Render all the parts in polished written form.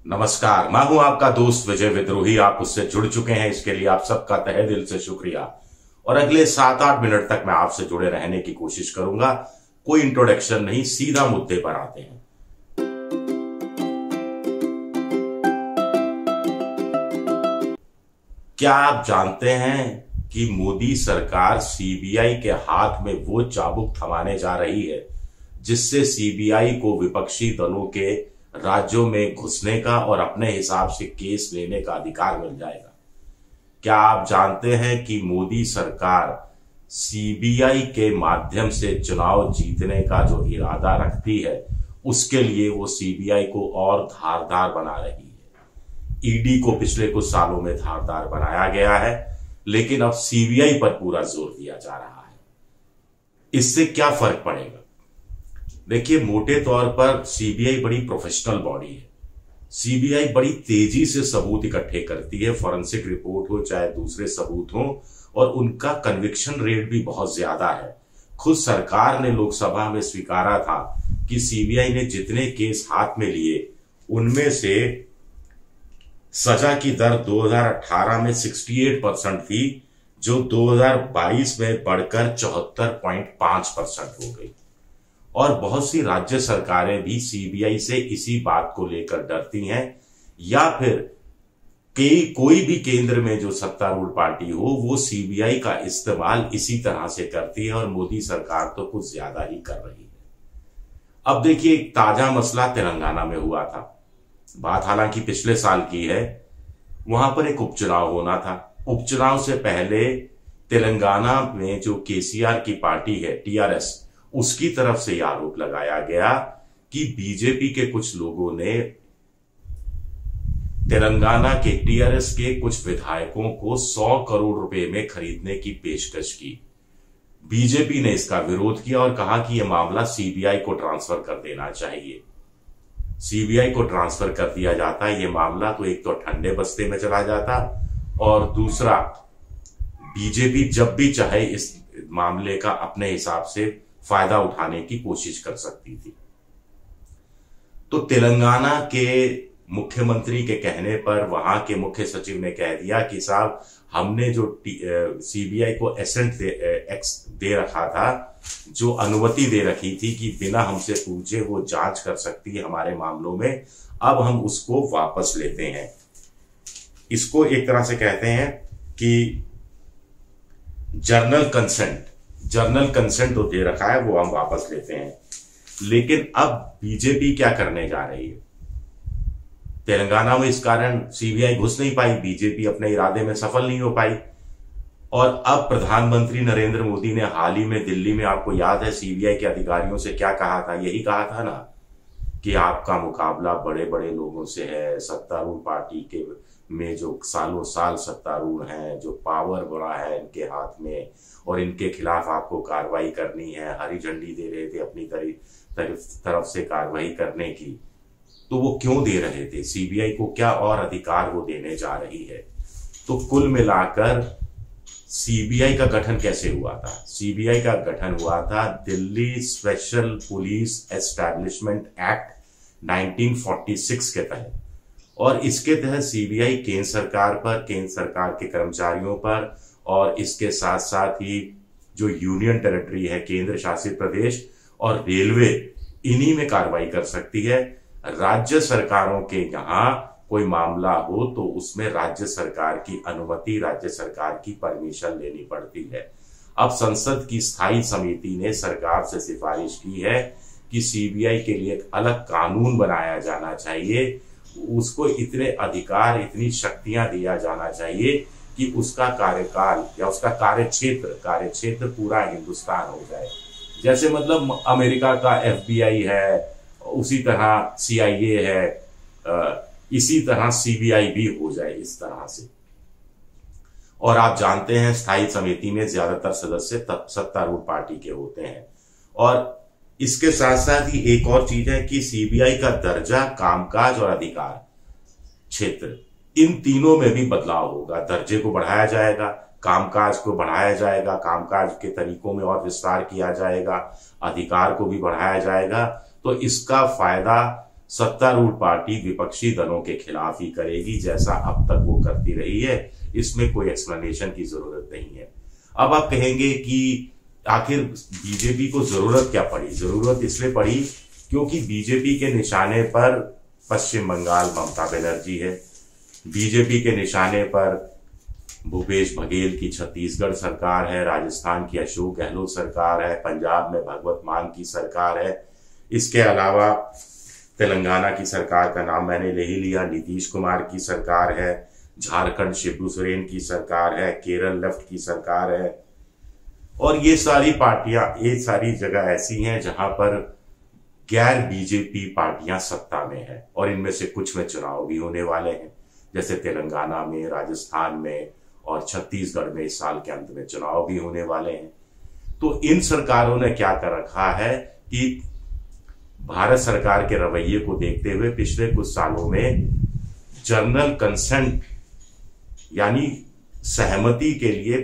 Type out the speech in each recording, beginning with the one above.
नमस्कार, मैं हूं आपका दोस्त विजय विद्रोही। आप उससे जुड़ चुके हैं, इसके लिए आप सबका तहे दिल से शुक्रिया। और अगले 7-8 मिनट तक मैं आपसे जुड़े रहने की कोशिश करूंगा। कोई इंट्रोडक्शन नहीं, सीधा मुद्दे पर आते हैं। क्या आप जानते हैं कि मोदी सरकार सीबीआई के हाथ में वो चाबुक थमाने जा रही है जिससे सीबीआई को विपक्षी दलों के राज्यों में घुसने का और अपने हिसाब से केस लेने का अधिकार मिल जाएगा? क्या आप जानते हैं कि मोदी सरकार सीबीआई के माध्यम से चुनाव जीतने का जो इरादा रखती है उसके लिए वो सीबीआई को और धारदार बना रही है। ईडी को पिछले कुछ सालों में धारदार बनाया गया है, लेकिन अब सीबीआई पर पूरा जोर दिया जा रहा है। इससे क्या फर्क पड़ेगा? देखिए, मोटे तौर पर सीबीआई बड़ी प्रोफेशनल बॉडी है। सीबीआई बड़ी तेजी से सबूत इकट्ठे करती है, फॉरेंसिक रिपोर्ट हो चाहे दूसरे सबूत हो, और उनका कन्विक्शन रेट भी बहुत ज्यादा है। खुद सरकार ने लोकसभा में स्वीकारा था कि सीबीआई ने जितने केस हाथ में लिए उनमें से सजा की दर 2018 में 68% थी, जो 2022 में बढ़कर 74.5% हो गई। और बहुत सी राज्य सरकारें भी सीबीआई से इसी बात को लेकर डरती हैं, या फिर कोई भी केंद्र में जो सत्तारूढ़ पार्टी हो वो सीबीआई का इस्तेमाल इसी तरह से करती है, और मोदी सरकार तो कुछ ज्यादा ही कर रही है। अब देखिए, एक ताजा मसला तेलंगाना में हुआ था। बात हालांकि पिछले साल की है। वहां पर एक उपचुनाव होना था। उपचुनाव से पहले तेलंगाना में जो केसीआर की पार्टी है, टीआरएस, उसकी तरफ से यह आरोप लगाया गया कि बीजेपी के कुछ लोगों ने तेलंगाना के टीआरएस के कुछ विधायकों को 100 करोड़ रुपए में खरीदने की पेशकश की। बीजेपी ने इसका विरोध किया और कहा कि यह मामला सीबीआई को ट्रांसफर कर देना चाहिए। सीबीआई को ट्रांसफर कर दिया जाता, यह मामला तो एक तो ठंडे बस्ते में चला जाता, और दूसरा बीजेपी जब भी चाहे इस मामले का अपने हिसाब से फायदा उठाने की कोशिश कर सकती थी। तो तेलंगाना के मुख्यमंत्री के कहने पर वहां के मुख्य सचिव ने कह दिया कि साहब, हमने जो सीबीआई को एसेंट दे रखा था, जो अनुमति दे रखी थी कि बिना हमसे पूछे वो जांच कर सकती है हमारे मामलों में, अब हम उसको वापस लेते हैं। इसको एक तरह से कहते हैं कि जर्नल कंसेंट तो दे रखा है, वो हम वापस लेते हैं। लेकिन अब बीजेपी क्या करने जा रही है? तेलंगाना में इस कारण सीबीआई घुस नहीं पाई, बीजेपी अपने इरादे में सफल नहीं हो पाई। और अब प्रधानमंत्री नरेंद्र मोदी ने हाल ही में दिल्ली में, आपको याद है, सीबीआई के अधिकारियों से क्या कहा था? यही कहा था ना कि आपका मुकाबला बड़े बड़े लोगों से है, सत्तारूढ़ पार्टी के में जो सालों साल सत्तारूढ़ हैं, जो पावर बड़ा है इनके हाथ में, और इनके खिलाफ आपको कार्रवाई करनी है। हरी झंडी दे रहे थे अपनी तरफ से कार्रवाई करने की। तो वो क्यों दे रहे थे? सीबीआई को क्या और अधिकार वो देने जा रही है? तो कुल मिलाकर सीबीआई का गठन कैसे हुआ था? सीबीआई का गठन हुआ था Delhi special police establishment act 1946 के तहत, और इसके तहत सीबीआई केंद्र सरकार पर, केंद्र सरकार के कर्मचारियों पर, और इसके साथ साथ ही जो यूनियन टेरिटरी है, केंद्र शासित प्रदेश, और रेलवे, इन्हीं में कार्रवाई कर सकती है। राज्य सरकारों के यहां कोई मामला हो तो उसमें राज्य सरकार की अनुमति, राज्य सरकार की परमिशन लेनी पड़ती है। अब संसद की स्थायी समिति ने सरकार से सिफारिश की है कि सीबीआई के लिए एक अलग कानून बनाया जाना चाहिए, उसको इतने अधिकार, इतनी शक्तियां दिया जाना चाहिए कि उसका कार्यकाल या उसका कार्यक्षेत्र पूरा हिंदुस्तान हो जाए। जैसे मतलब अमेरिका का एफबीआई है, उसी तरह सीआईए है, इसी तरह सीबीआई भी हो जाए इस तरह से। और आप जानते हैं, स्थायी समिति में ज्यादातर सदस्य सत्तारूढ़ पार्टी के होते हैं। और इसके साथ साथ ही एक और चीज है कि सीबीआई का दर्जा, कामकाज और अधिकार क्षेत्र, इन तीनों में भी बदलाव होगा। दर्जे को बढ़ाया जाएगा, कामकाज को बढ़ाया जाएगा, कामकाज के तरीकों में और विस्तार किया जाएगा, अधिकार को भी बढ़ाया जाएगा। तो इसका फायदा सत्तारूढ़ पार्टी विपक्षी दलों के खिलाफ ही करेगी, जैसा अब तक वो करती रही है। इसमें कोई एक्सप्लेनेशन की जरूरत नहीं है। अब आप कहेंगे कि आखिर बीजेपी को जरूरत क्या पड़ी? जरूरत इसलिए पड़ी क्योंकि बीजेपी के निशाने पर पश्चिम बंगाल ममता बनर्जी है, बीजेपी के निशाने पर भूपेश बघेल की छत्तीसगढ़ सरकार है, राजस्थान की अशोक गहलोत सरकार है, पंजाब में भगवत मान की सरकार है। इसके अलावा तेलंगाना की सरकार का नाम मैंने ले ही लिया, नीतीश कुमार की सरकार है, झारखंड शिबू सोरेन की सरकार है, केरल लेफ्ट की सरकार है। और ये सारी पार्टियां, ये सारी जगह ऐसी हैं जहां पर गैर बीजेपी पार्टियां सत्ता में है, और इनमें से कुछ में चुनाव भी होने वाले हैं, जैसे तेलंगाना में, राजस्थान में और छत्तीसगढ़ में इस साल के अंत में चुनाव भी होने वाले हैं। तो इन सरकारों ने क्या कर रखा है कि भारत सरकार के रवैये को देखते हुए पिछले कुछ सालों में जर्नल कंसेंट यानी सहमति के लिए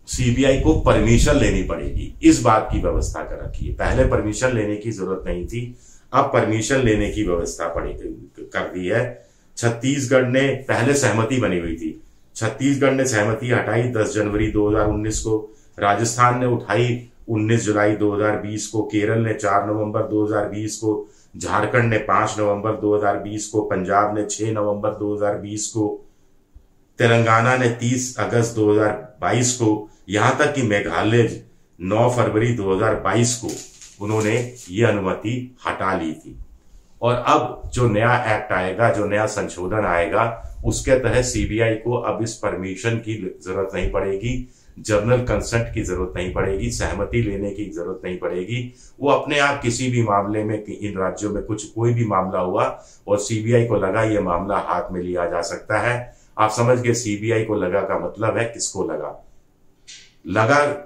सीबीआई को परमिशन लेनी पड़ेगी, इस बात की व्यवस्था कर रखी है। पहले परमिशन लेने की जरूरत नहीं थी, अब परमिशन लेने की व्यवस्था कर दी है। छत्तीसगढ़ ने, पहले सहमति बनी हुई थी, छत्तीसगढ़ ने सहमति हटाई 10 जनवरी 2019 को, राजस्थान ने उठाई 19 जुलाई 2020 को, केरल ने 4 नवंबर 2020 को, झारखंड ने 5 नवंबर 2020 को, पंजाब ने 6 नवंबर 2020 को, तेलंगाना ने 30 अगस्त 2022 को, यहां तक कि मेघालय 9 फरवरी 2022 को उन्होंने ये अनुमति हटा ली थी। और अब जो नया एक्ट आएगा, जो नया संशोधन आएगा, उसके तहत सीबीआई को अब इस परमिशन की जरूरत नहीं पड़ेगी, जर्नल कंसेंट की जरूरत नहीं पड़ेगी, सहमति लेने की जरूरत नहीं पड़ेगी। वो अपने आप किसी भी मामले में, इन राज्यों में कोई भी मामला हुआ और सीबीआई को लगा ये मामला हाथ में लिया जा सकता है। आप समझ गए, सीबीआई को लगा का मतलब है किसको लगा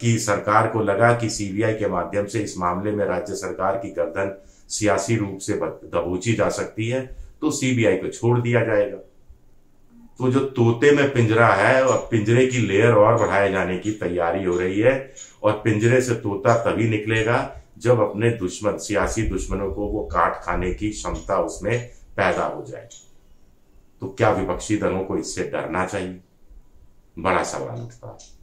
कि सरकार को लगा कि सीबीआई के माध्यम से इस मामले में राज्य सरकार की गर्दन सियासी रूप से दबोची जा सकती है, तो सीबीआई को छोड़ दिया जाएगा। तो जो तोते में पिंजरा है, और पिंजरे की लेयर और बढ़ाए जाने की तैयारी हो रही है, और पिंजरे से तोता तभी निकलेगा जब अपने दुश्मन, सियासी दुश्मनों को वो काट खाने की क्षमता उसमें पैदा हो जाए। तो क्या विपक्षी दलों को इससे डरना चाहिए? बड़ा सवाल उठता है।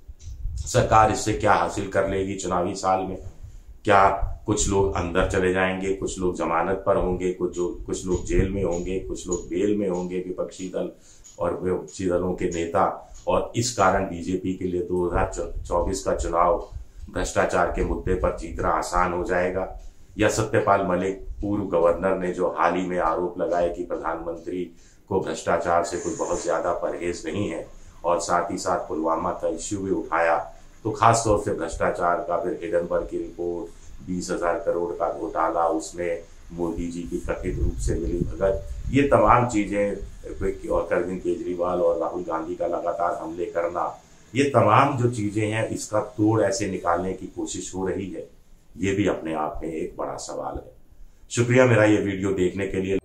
सरकार इससे क्या हासिल कर लेगी चुनावी साल में? क्या कुछ लोग अंदर चले जाएंगे, कुछ लोग जमानत पर होंगे, कुछ लोग जेल में होंगे, कुछ लोग बेल में होंगे, विपक्षी दल और विपक्षी दलों के नेता, और इस कारण बीजेपी के लिए 2024 का चुनाव भ्रष्टाचार के मुद्दे पर जीतना आसान हो जाएगा? या सत्यपाल मलिक, पूर्व गवर्नर, ने जो हाल ही में आरोप लगाए कि प्रधानमंत्री को भ्रष्टाचार से कोई बहुत ज्यादा परहेज नहीं है, और साथ ही साथ पुलवामा का इश्यू भी उठाया, तो खासतौर से भ्रष्टाचार का, फिर हिडनबर्ग की रिपोर्ट, 20,000 करोड़ का घोटाला, उसमें मोदी जी की कथित रूप से मिली भगत, ये तमाम चीजें, और अरविंद केजरीवाल और राहुल गांधी का लगातार हमले करना, ये तमाम जो चीजें हैं, इसका तोड़ ऐसे निकालने की कोशिश हो रही है। ये भी अपने आप में एक बड़ा सवाल है। शुक्रिया मेरा ये वीडियो देखने के लिए।